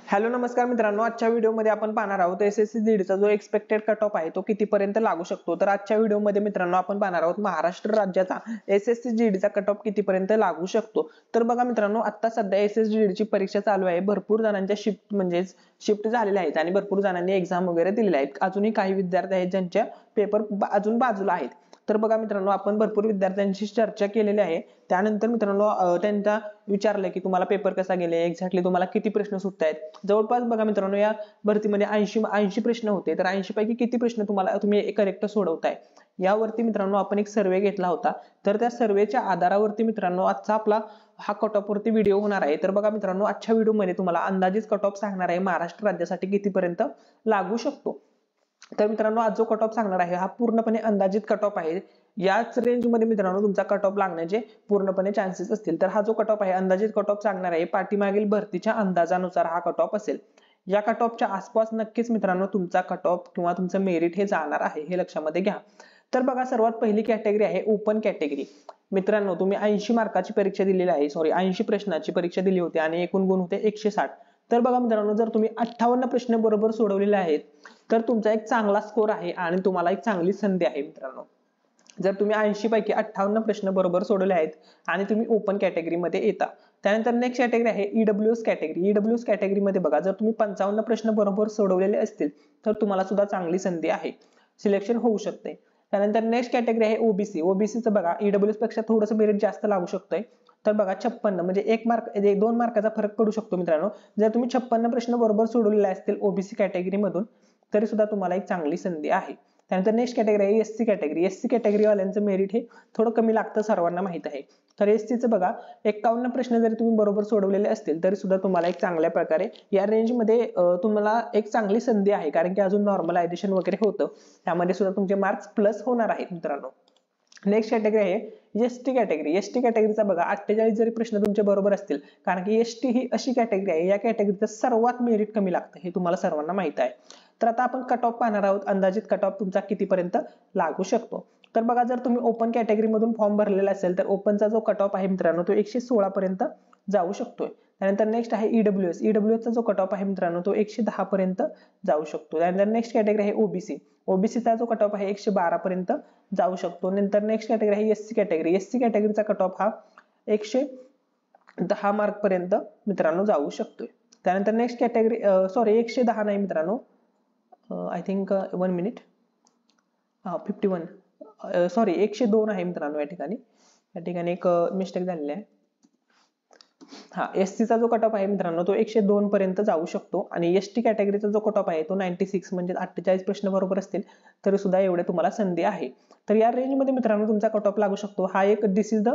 Hello नमस्कार मित्रांनो, आजच्या व्हिडिओमध्ये आपण पाहणार आहोत एसएससी जीडीचा जो एक्सपेक्टेड कट ऑफ आहे तो कितीपर्यंत लागू शकतो। तर आजच्या व्हिडिओमध्ये मित्रांनो आपण पाहणार आहोत महाराष्ट्र राज्याचा एसएससी जीडीचा कट ऑफ कितीपर्यंत लागू शकतो। तर बघा मित्रांनो, आता सध्या एसएससी जीडीची परीक्षा चालू आहे। भरपूर जणांच्या शिफ्ट झालेल्या आहेत आणि भरपूर जणांनी एक्झाम वगैरे दिलेल्या आहेत। अजूनही काही विद्यार्थी आहेत ज्यांच्या पेपर अजून बाजूला आहेत। तर बघा मित्रांनो, आपण भरपूर विद्यार्थ्यांशी चर्चा केलेली आहे। त्यानंतर मित्रांनो त्यांना विचारलं की तुम्हाला पेपर कसा गेले, एक्झॅक्टली तुम्हाला किती प्रश्न सुटतायत। जवळपास बघा मित्रांनो, या भरतीमध्ये 80 प्रश्न होते, तर 80 पैकी किती प्रश्न तुम्ही करेक्ट सोडवताय यावरती मित्रांनो आपण एक सर्वे घेतला होता। तर त्या सर्वेच्या आधारावरती मित्रांनो आजचा आपला हा कट ऑफ वरती व्हिडिओ होणार आहे। तर बघा मित्रांनो, आजच्या व्हिडिओमध्ये तुम्हाला अंदाजित कट ऑफ सांगणार आहे महाराष्ट्र राज्यासाठी कितीपर्यंत लागू शकतो। तर मित्रांनो, आज जो कट ऑफ सांगणार आहे हा पूर्णपणे अंदाजित कट ऑफ आहे। याच रेंज मध्ये मित्रांनो तुमचा कट ऑफ लागण्याचे पूर्णपणे चान्सेस असतील। तर हा जो कट ऑफ आहे अंदाजित कट ऑफ सांगणार आहे पाठीमागील भरतीच्या अंदाजानुसार हा कट ऑफ असेल। या कट ऑफच्या आसपास नक्कीच मित्रांनो तुमचा कट ऑफ किंवा तुमचं मेरिट हे जाणार आहे, हे लक्षामध्ये घ्या। तर बघा, सर्वात पहिली कॅटेगरी आहे ओपन कॅटेगरी। मित्रांनो, तुम्ही 80 मार्काची परीक्षा दिलेली आहे, 80 प्रश्नाची परीक्षा दिली होती आणि एकूण गुण होते 160। तर बघा मित्रांनो, जर तुम्ही 58 प्रश्न बरोबर सोडवलेले आहेत तर तुमचा एक चांगला स्कोर आहे आणि तुम्हाला एक चांगली संधी आहे मित्रांनो। जर तुम्ही 80 पैकी 58 प्रश्न बरोबर सोडवले आहेत आणि तुम्ही ओपन कॅटेगरीमध्ये येता। त्यानंतर नेक्स्ट कॅटेगरी आहे ईडब्ल्यूएस कॅटेगरी। ईडब्ल्यूएस कॅटेगरीमध्ये बघा, जर तुम्ही 55 प्रश्न बरोबर सोडवलेले असतील तर तुम्हाला सुद्धा चांगली संधी आहे, सिलेक्शन होऊ शकते। त्यानंतर नेक्स्ट कॅटेगरी आहे ओबीसी। ओबीसीचं बघा, ईडब्ल्यूएस पेक्षा थोडंसं मेरिट जास्त लागू शकतंय। तर बघा 56 म्हणजे 2 मार्काचा फरक पडू शकतो मित्रांनो। जर तुम्ही 56 प्रश्न बरोबर सोडवलेले असतील ओबीसी कॅटेगरी मधून तरी सुद्धा तुम्हाला एक चांगली संधी आहे। त्यानंतर नेक्स्ट कॅटेगरी आहे एससी कॅटेगरी। एससी कॅटेगरी वाल्यांचं मेरिट हे थोडं कमी लागतं, सर्वांना माहित आहे। तर एससीचं बघा, 51 प्रश्न जरी तुम्ही बरोबर सोडवलेले असतील तरी सुद्धा तुम्हाला एक चांगल्या प्रकारे या रेंजमध्ये तुम्हाला एक चांगली संधी आहे, कारण की अजून नॉर्मलायझेशन वगैरे होतं, त्यामध्ये सुद्धा तुमचे मार्क्स प्लस होणार आहेत मित्रांनो। नेक्स्ट कॅटेगरी आहे एसटी कॅटेगरी। एसटी कॅटेगरीचा बघा, 48 जरी प्रश्न तुमचे बरोबर असतील, कारण की एसटी ही अशी कॅटेगरी आहे, या कॅटेगरीचं सर्वात मेरिट कमी लागतं, हे तुम्हाला सर्वांना माहित आहे। तर आता आपण कट ऑफ पाहणार आहोत, अंदाजित कट ऑफ तुमचा कितीपर्यंत लागू शकतो। तर बघा, जर तुम्ही ओपन कॅटेगरी मधून फॉर्म भरलेला असेल तर ओपनचा जो कट ऑफ आहे मित्रांनो तो 116 पर्यंत जाऊ शकतोय। त्यानंतर नेक्स्ट आहे ईडब्ल्यूएस। ईडब्ल्यूएसचा जो कट ऑफ आहे मित्रांनो तो 110 पर्यंत जाऊ शकतो। त्यानंतर नेक्स्ट कॅटेगरी आहे ओबीसी। ओबीसीचा जो कट ऑफ आहे 112 पर्यंत जाऊ शकतो। नंतर नेक्स्ट कॅटेगरी आहे एससी कॅटेगरी। एससी कॅटेगरीचा कट ऑफ हा 110 मार्क पर्यंत मित्रांनो जाऊ शकतोय। त्यानंतर नेक्स्ट कॅटेगरी 110 नाही मित्रांनो, आय थिंक 1 मिनिट, 102 आहे मित्रांनो। या ठिकाणी एक मिस्टेक झालेली आहे। एससीचा जो कट ऑफ आहे मित्रांनो तो 102 पर्यंत जाऊ शकतो आणि एसटी कॅटेगरीचा जो कट ऑफ आहे तो 96 म्हणजे 48 प्रश्न बरोबर असतील तरी सुद्धा एवढे तुम्हाला संधी आहे। तर या रेंज मध्ये मित्रांनो तुमचा कट ऑफ लागू शकतो। हा एक this is the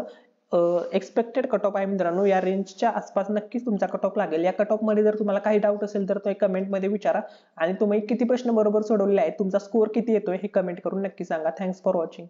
expected cut off आहे मित्रांनो। या रेंजच्या आसपास नक्कीच तुमचा कट ऑफ लागेल। या कट ऑफ मध्ये जर तुम्हाला काही डाऊट असेल तर तो एक कमेंट मध्ये विचारा आणि तुम्ही किती प्रश्न बरोबर सोडवलेले आहेत, तुमचा स्कोर किती येतोय हे कमेंट करून नक्की सांगा। Thanks for watching.